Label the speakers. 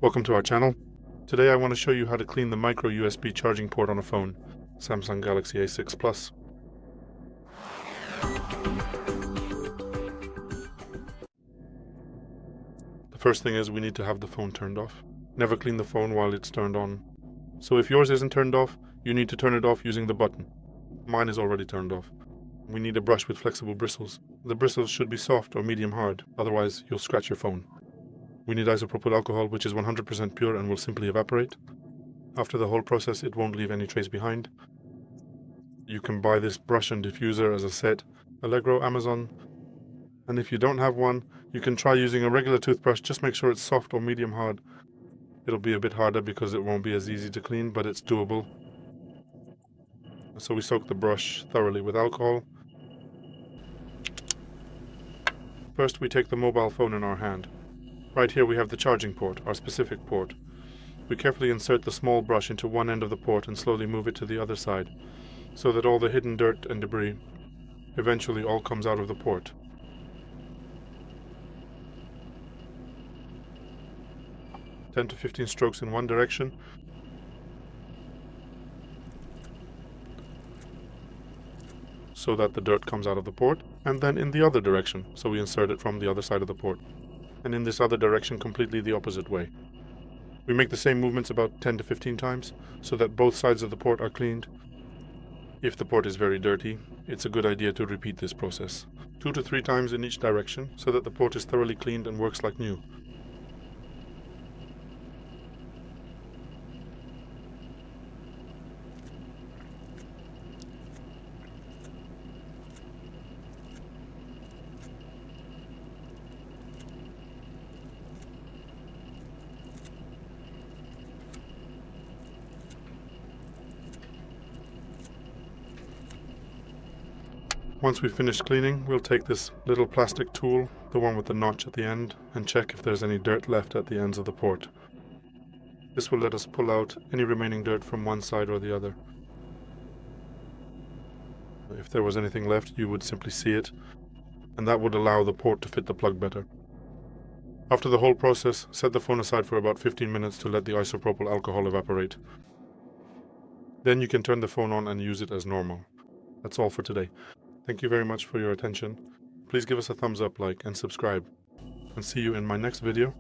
Speaker 1: Welcome to our channel. Today I want to show you how to clean the micro USB charging port on a phone, Samsung Galaxy A6 Plus. The first thing is we need to have the phone turned off. Never clean the phone while it's turned on. So if yours isn't turned off, you need to turn it off using the button. Mine is already turned off. We need a brush with flexible bristles. The bristles should be soft or medium hard, otherwise you'll scratch your phone. We need isopropyl alcohol, which is 100% pure and will simply evaporate. After the whole process, it won't leave any trace behind. You can buy this brush and diffuser as a set, Allegro, Amazon. And if you don't have one, you can try using a regular toothbrush. Just make sure it's soft or medium hard. It'll be a bit harder because it won't be as easy to clean, but it's doable. So we soak the brush thoroughly with alcohol. First, we take the mobile phone in our hand. Right here we have the charging port, our specific port. We carefully insert the small brush into one end of the port and slowly move it to the other side, so that all the hidden dirt and debris eventually all comes out of the port. (10 to 15 strokes in one direction, so that the dirt comes out of the port, and then in the other direction, so we insert it from the other side of the port, and in this other direction completely the opposite way. We make the same movements about 10 to 15 times, so that both sides of the port are cleaned. If the port is very dirty, it's a good idea to repeat this process 2 to 3 times in each direction, so that the port is thoroughly cleaned and works like new. Once we've finished cleaning, we'll take this little plastic tool, the one with the notch at the end, and check if there's any dirt left at the ends of the port. This will let us pull out any remaining dirt from one side or the other. If there was anything left, you would simply see it, and that would allow the port to fit the plug better. After the whole process, set the phone aside for about 15 minutes to let the isopropyl alcohol evaporate. Then you can turn the phone on and use it as normal. That's all for today. Thank you very much for your attention. Please give us a thumbs up, like, and subscribe. And see you in my next video.